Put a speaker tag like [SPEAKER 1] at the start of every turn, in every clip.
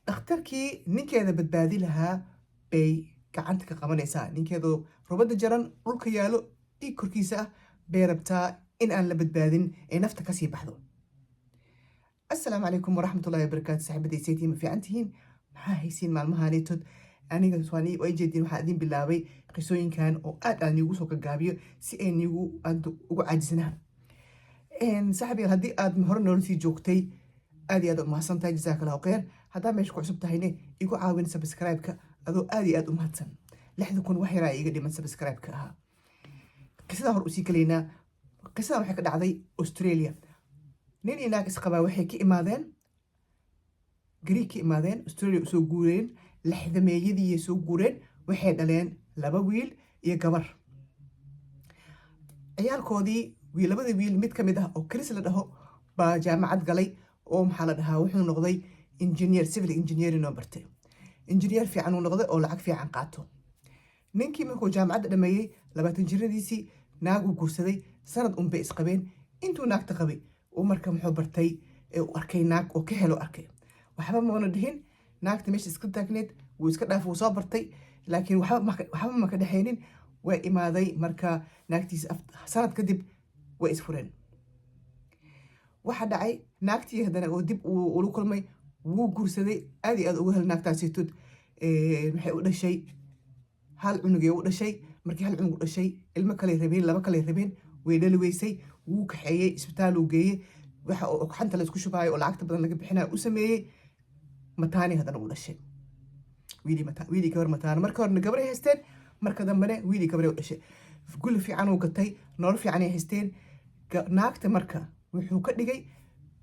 [SPEAKER 1] dhakhtarkii ninkeeda badbaadi lahaa bay gacanta ka qabanaysaa. Ninkeedoo rubadda jaran dhulka yaalo dhiig korkiisa ah bay rabtaa in aan la badbaadin ee nafta kasii baxdo. Assalaamu calaykum waraxmatullaahi wabarakaatu. saaxiibadey saytiin ma fiican tihiin? Maxaa haysiin maalmahaanitood? Aniga way jeedin waxaan idin bilaabay qisooyinkan oo aad aan iigu soo gagaabiyo si ay niigu ugu caajisnaa. saaxiibayaal haddii aad hore noola sii joogtay aad iyo aad u mahadsantahay, jazakallahu khayr. haddaa meesha ku cusub tahayne igu caawin subscribe-ka adoo aad iyo aad u mahadsan. 6,000 wax yaraa iga dhiman subscribe-ka ahaa. qisadaa hor usii gelaynaa. qisadan waxay ka dhacday Australia. nin iyo naag isqabaa waxay ka imaadeen Greek ka imaadeen Australia usoo guureen. 60meeyadii soo guureen. waxay dhaleen 2 wiil iyo gabar. ciyaalkoodii labada wiil mid ka mid ah oo Chris la dhaho baa jaamacad galay oo maxaa la dhahaa wuxuu noqday engineer, civil engineering oo bartay. engineer fiican uu noqday oo lacag fiican qaato. ninkii markuu jaamacadda dhameeyey 20 jiradiisii naagu guursaday. sanad un bay isqabeen. intuu naagta qabay uu marka muxuu bartay uu arkay naag oo ka helo arkay. waxba ma dhihin. naagta meesha iska taagneed wuu iska dhaaf wuu soo bartay laakiin waxba ma ka dhaxaynin. way imaaday marka naagtiisa sanad kadib way isfureen. waxa dhacay naagtii haddana oo dib ula kulmay wuu guursaday. aad iyo aad ugu hel naagtaasitood maxay u dhashay hal cunugee u dhashay. markii hal cunug u dhashay ilmo kale rabeen, 2 kale rabeen. way dhali weysay. wuu kaxeeyey isbitaal uu geeyey. waxa oo xanta la isku shubaayo oo lacagta badan laga bixinayo u sameeyey. mataani haddana u dhashay. wiili gabar mataano. marka horena gabaray haysteen, marka dambena wiili gabaray u dhashay. guli fiican uu gatay, nolol fiican ay haysteen. naagta marka wuxuu ka dhigay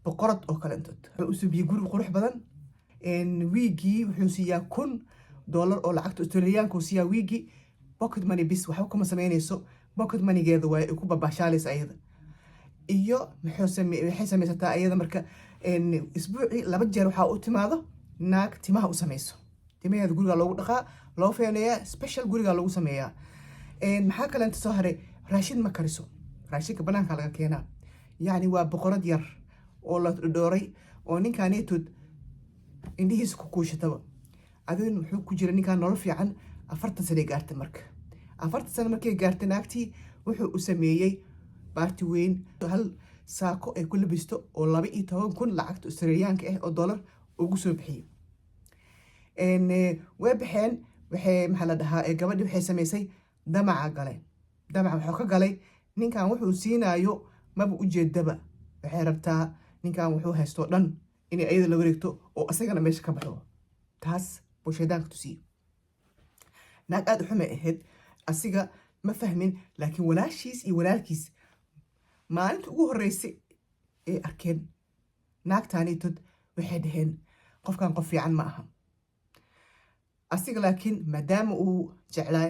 [SPEAKER 1] boqorad oo kale intood. wuxuu u subiyey guri qurux badan. wiigii wuxuu siiyaa $1,000 oo lacagta Australiyaanka uu siiyaa wiigii. pocket money bis waxba kuma sameynayso. pocket moneygeeda waa ay ku babashaalaysa ayada. iyo waxay samaysataa ayada marka isbuucii 2 jeer waxaa u timaado naag timaha u samayso. timaheeda guriga loogu dhaqaa, loo feeneeyaa, special guriga loogu sameeyaa. maxaa kale inta soo haray raashin ma kariso. raashinka banaanka laga keenaa. yacni waa boqorad yar oo la dhooray oo ninkaanetood indhihiisa ku kuushataba. adin wuxuu ku jira ninkaan nolol fiican. 40 sano gaartay marka. 40 sano markay gaartay naagtii wuxuu u sameeyey baarti weyn. hal saako ay ku labisto oo 12,000 lacagta Australiyaanka ah oo dollar ugu soo bixiyey. way baxeen. waxay maxaa la dhahaa gabadhii waxay samaysay damaca galay. damaca wuxuu ka galay ninkan wuxuu siinaayo maba ujeedaba. waxay rabtaa ninkan wuxuu haysto dhan inay ayada la wareegto oo asagana meesha ka baxo. taas buu shaydaanka tusiyey. naag aad u xumay ahayd. asiga ma fahmin laakiin walaashiis iyo walaalkiis maalinta ugu horreysay ay arkeen naagtaanitood waxay dhaheen qofkan qof fiican ma aha. asiga laakiin maadaama uu jeclaa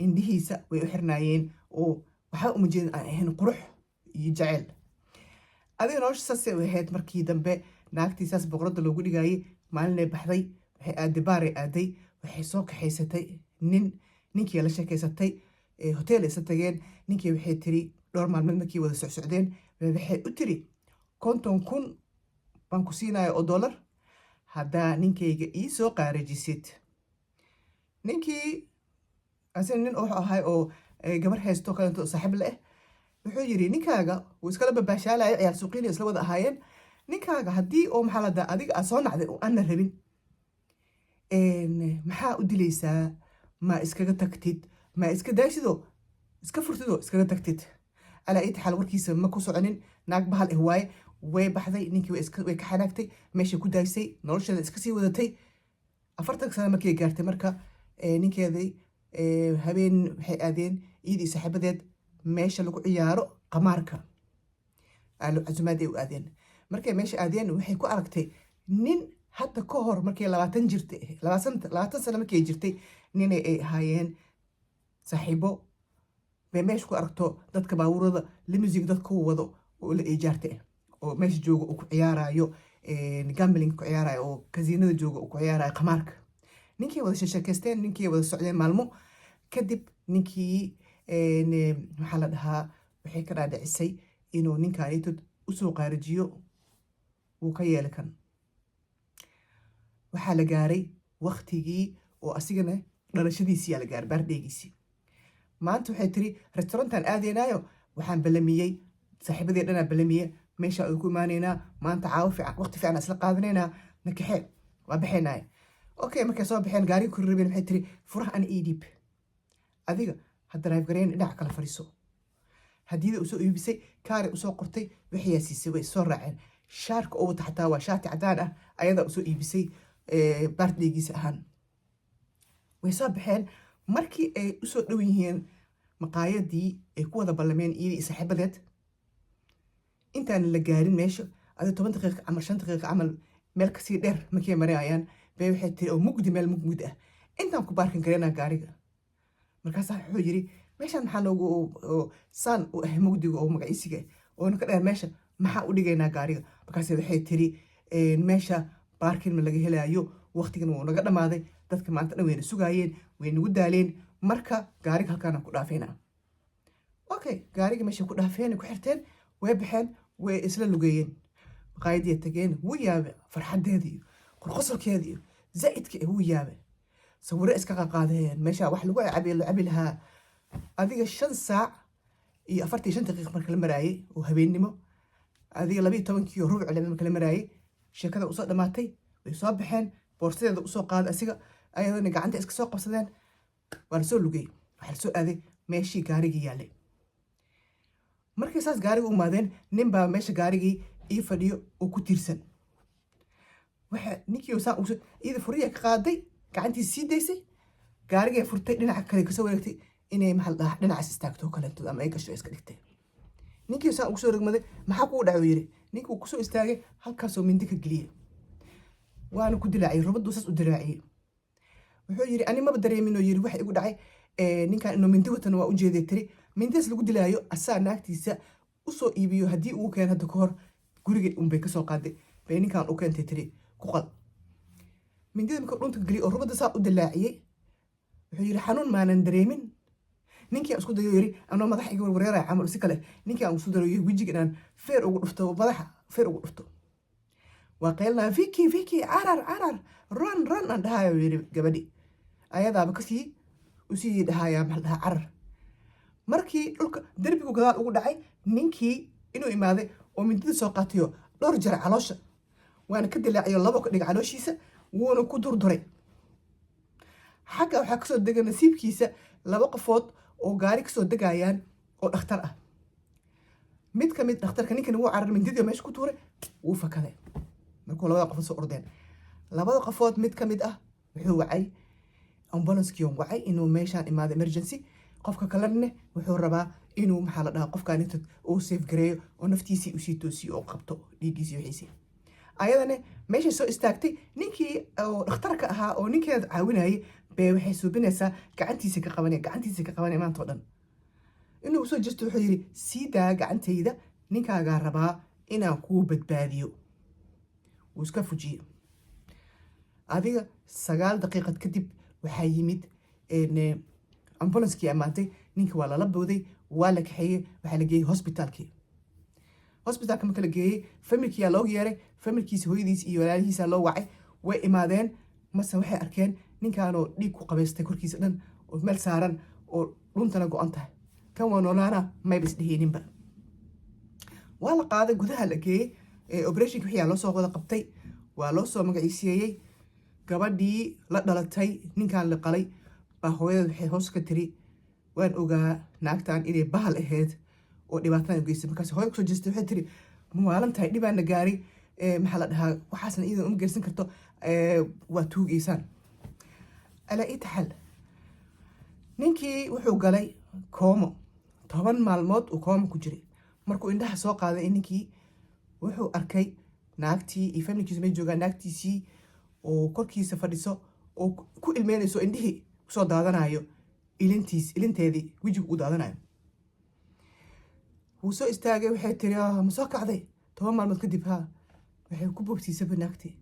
[SPEAKER 1] indhihiisa way u xirnaayeen oo waxaa uma jeedin aan ahayn qurux iyo jecel. adiga nolosha saasay u ahayd. markii dambe naagtii saas boqoradda loogu dhigayay maalinay baxday. waxay aaday baaray aaday. waxay soo kaxaysatay ninkii la sheekaysatay. hotel isa tageen. ninkii waxay tiri dhowr maalmood markii wada socsocdeen waxay u tiri 50,000 baan ku siinaya oo dollar haddaa ninkayga ii soo qaarajisid. ninkii asina nin wuxuu ahay oo gabar haysto kaleeto saaxiib la ah. wuxuu yiri ninkaaga wuu iskala babaashaalaya. ciyaal suuqiina isla wada ahaayeen. ninkaaga haddii oo maxaa la dhahaa adiga aad soo nacday oo aanna rabin maxaa u dilaysaa? ma iskaga tagtid? ma iska daaysidoo iska furtidoo iskaga tagtid? alaa ii taxaal warkiisa ma ku soconin. naag bahal ah waaye. way baxday. ninkii way ka xanaagtay. meeshay ku daaysay. nolosheeda iska sii wadatay. 40 sano markay gaartay marka ninkeedii habeen waxay aadeen iyadii saaxiibadeed meesha lagu ciyaaro qamaarka. casumaad ay u aadeen. markay meesha aadeen waxay ku aragtay nin hadda ka hor markay 20 jirtay 20 sano markay jirtay ninay ay ahaayeen saaxiibo. bay meesha ku aragto dadka baabuurada limousine dadka u wado oo la ijaartay oo meesha jooga uu ku ciyaarayo gambling ku ciyaarayo oo kasiinada jooga uu ku ciyaarayo qamaarka. ninkii wada sheekaysteen. ninkii wada socdeen maalmo kadib. ninkii maxaa la dhahaa waxay ka dhaadhicisay inuu ninkaanitood usoo qaarijiyo wuu ka yeeli kan. waxaa la gaaray waqtigii oo asigana dhalashadiisiyaa la gaaray baardheegiisii. maanta waxay tiri restaurantan aadaynaayo waxaan ballamiyey saaxiibadii dhanaa ballamiye meesha ay ku imaanaynaa maanta caawo fiican waqti fiican isla qaadanaynaa nakaxee waa baxaynaaye. okay markay soo baxeen gaariga ku rabeen waxay tiri furaha ana ii dhiib adiga ha drive gareyn dhinaca kala fadhiiso. hadiyada usoo iibisay kaari usoo qortay wixiyaa siisay way soo raaceen. shaarka oo wata xataa waa shaati cadaan ah ayadaa usoo iibisay baardheegiisa ahaan. way soo baxeen markii ay usoo dhow yihiin maqaayadii ay ku wada ballameen iyadii saaxiibadeed. intaan la gaarin meesha adi 10 daqiiqa camal 5 daqiiqa camal meel kasii dheer markay marayaan bay waxay tiri oo mugdi meel mugmud ah intaan ku baarkin gareynaa gaariga. markaasaa wuxuu yiri meeshaan maxaa noogu saan u ah mugdiga oo magaciisiga oo ninka dheer meesha maxaa u dhigaynaa gaariga. markaase waxay tiri meesha baarkin ma laga helaayo waqtigan wuu naga dhammaaday dadka maanta dhan wayna sugaayeen way nagu daaleen marka gaariga halkaana ku dhaafayna. okay gaariga meesha ku dhaafeen ku xirteen way baxeen way isla lugeeyeen maqaayadii tageen wuu yaabe farxadeeda iyo qurqosolkeeda iyo zaidka wuu yaabe sawiro iska qaadeen meesha wax lagu cabi lahaa adiga 5 saac iyo 45 daqiiqo marka la maraayay oo habeenimo adiga 12 iyo rubuc marka la maraayay sheekada usoo dhamaatay way soo baxeen boorsadeeda usoo qaaday asiga ayadana gacanta iska soo qabsadeen waa la soo lugay waxa la soo aaday meeshii gaarigii yaalay. markii saas gaariga u imaadeen nin baa meesha gaarigii ii fadhiyo oo ku tiirsan waxa ninkii saa u iyada furiya ka qaaday gacantii sii daysay gaarigii furtay dhinaca kale kasoo wareegtay inay maxal dhax dhinacaas istaagto kale ama ay gasho iska dhigtay. ninkii saa ugu soo rogmaday maxaa ku dhaco yiri ninkii uu ku soo istaagay halkaas oo mindi ka galiyay waana ku dilaacay rubadu saas u dilaacay. wuxuu yiri ani ma dareemin oo yiri wax igu dhacay ninkan inuu mindi watan waa u jeeday tiri mindiis lagu dilaayo asaa naagtiisa u soo iibiyo hadii uu keen hadda ka hor guriga bay ka soo qaaday bay ninkan u keentay tiri ku qal. mindida marka dhunta gali oo rubada saa u dilaaciyay wuxuu yiri xanuun maanan dareemin. ninkii isku dayo yiri anoo madax iga wareeray camal si kale ninkii aan u soo daray wajiga inaan feer ugu dhufto madaxa feer ugu dhufto waa qeylna Vicky arar run aan dhahayo yiri gabadhi ayadaaba kasii u sii dhahaya maxal dhaha carar. markii dhulka darbigu gadaal ugu dhacay ninkii inuu imaaday oo mindida soo qaatayo dhowr jeer caloosha waana ka dilaaciyo labo ka dhig calooshiisa wuuna ku durduray. xagga waxaa kasoo dega nasiibkiisa 2 qofood oo gaari kasoo degayaan oo dhakhtar ah. mid ka mid dhakhtarka ninkan wuu carar mindidii meesha ku tuuray wuu fakaday markuu 2 qofood soo ordeen. 2 qofood mid ka mid ah wuxuu wacay ambulance-kii wacay inuu meeshaan imaado emergency. qofka kalena wuxuu rabaa inuu maxaa la dhahaa qofkaan inta uu safe gareeyo oo naftiisii u sii toosiyo oo qabto dhiiggiisii wixiisii. ayadana meesha soo istaagtay ninkii oo dhakhtarka ahaa oo ninkeeda caawinayay bay waxay suubinaysaa gacantiisa ka qabanay maanta oo dhan. inuu soo jeesto wuxuu yiri sii daa gacantayda ninkaagaa rabaa inaan kuu badbaadiyo. wuu iska fujiyey. adiga 9 daqiiqad kadib waxaa yimid ambulance-kii amaantay ninka waa lala booday waa la kaxeeyey waxaa la geeyey hospitaalkii. hospitaalka marka la geeyey familkiyaa loogu yeeray familkiisa hooyadiis iyo walaalihiisa loo wacay way imaadeen mase waxay arkeen ninkaanoo dhiig ku qabaystay korkiisa dhan oo meel saaran oo dhuntana go-an tahay kan waa noolaana mayba isdheheeninba. waa la qaaday gudaha la geeyey operationki wixii loo soo wada qabtay waa loo soo magaciiseeyey. gabadhii la dhalatay ninkan la qalay baa hooyada waxay hoos ka tiri waan ogaa naagtan inay bahal ahayd oo dhibaatada u geystay. markaas hooyo kusoo jeestay waxay tiri maalan tahay dhibaana gaaray maxaa la dhahaa waxaasna iidan uma geysan karto waa tuugeysaan. alaa ii taxal ninkii wuxuu galay koomo 10 maalmood uu koomo ku jiray. markuu indhaha soo qaaday ninkii wuxuu arkay naagtii iyo familkiisu may joogaan naagtiisii oo korkiisa fadhiso oo ku ilmeynayso indhihii kusoo daadanayo ilinteedii wejigu u daadanayo. wuu soo istaagay waxay tiri ma soo kacday 10 maalmood kadib ha waxay ku bogsiisay banaagtii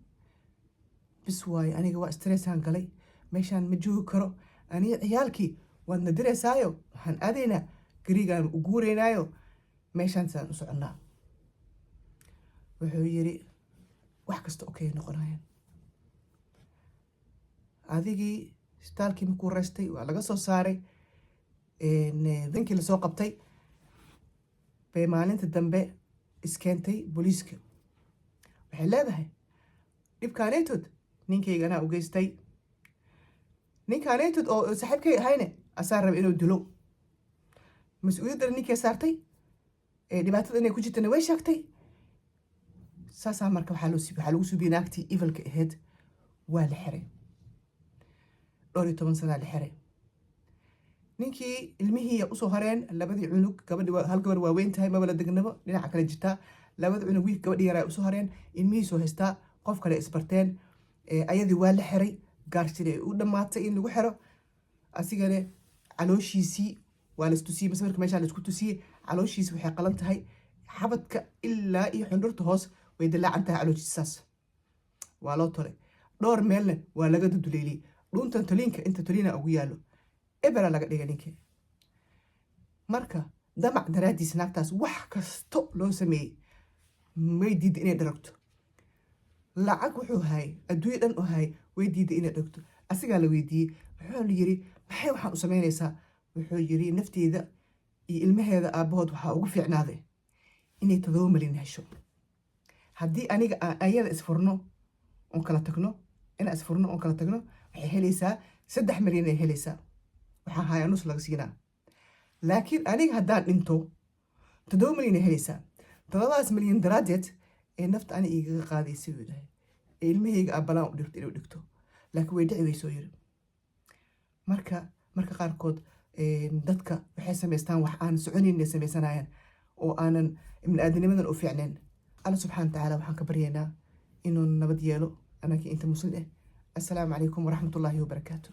[SPEAKER 1] bis waaye aniga waa stressaan galay meeshaan ma joogi karo aniga ciyaalkii waadna direysaayo waxaan aadaynaa garigaan u guureynaayo meeshaan saan u soconnaa. wuxuu yiri wax kasta okay noqonayaan adigii isbitaalkii markuu reystay waa laga soo saaray ninkii lasoo qabtay bay maalinta dambe iskeentay booliiska. waxay leedahay dhibkaaneytood ninkayga anaa u geystay. ninkaaneytood oo saaxiibkay ahayne asaa raba inuu dilo. mas-uuliyaddana ninkay saartay dhibaatada inay ku jirtana way sheegtay. saasaa marka waxaa lagu suubiyey naagtii evilka ahayd waa la xiray. 12 sanaa la xiray. ninkii ilmihii usoo hareen labadii cunug, hal gabar waaweyn tahay mabala degnabo dhinaca kale jirtaa. labada cunug wiil gabadhi yaraa usoo hareen, ilmihiisoo haystaa, qof kale isbarteen. ayadii waa la xiray, gaarshiri u dhammaatay in lagu xiro. asigane calooshiisii waa laistusiyey, masawirka meeshaa laisku tusiyey. calooshiisi waxay qalan tahay xabadka ilaa iyo xundhurta hoos way dilaacan tahay. calooshiisaas waa loo tolay. dhowr meelna waa laga duduleeliyey. dhuuntan toliinka inta toliina ugu yaallo ebera laga dhigay ninkii. marka damac daraaddiis naagtaas wax kasto loo sameeyey may diidda inay dharagto. lacag wuxuu hayay, adduunyo dhan u hayay, way diidda inay dhagto. asigaa la weydiiyey, wuxuu la yiri maxay waxaan u samaynaysaa? wuxuu yiri nafteeda iyo ilmaheeda aabbahood waxaa ugu fiicnaaday inay 7 milyan hesho. haddii aniga ayada isfurno oon kala tagno, waxay helaysaa 3 milyan ay helaysaa. waxaa haya nus laga siinaa. laakiin aniga haddaan dhinto 7 milyan ay helaysaa. 7 milyan daraaddeed ee nafta ani igaga qaadaysa buu dhahay. ee ilmahayga aabbalaan u dhigto inuu dhigto. laakiin way dhici waysoo yiri. marka qaarkood dadka waxay samaystaan wax aan soconayn inay samaysanayaan oo aanan ibni-aadanimadan u fiicnayn. alla subxaana watacaala waxaan ka baryaynaa inuu nabad yeelo anagii inta muslim ah. assalaamu calaykum waraxmatullaahi wabarakaatu.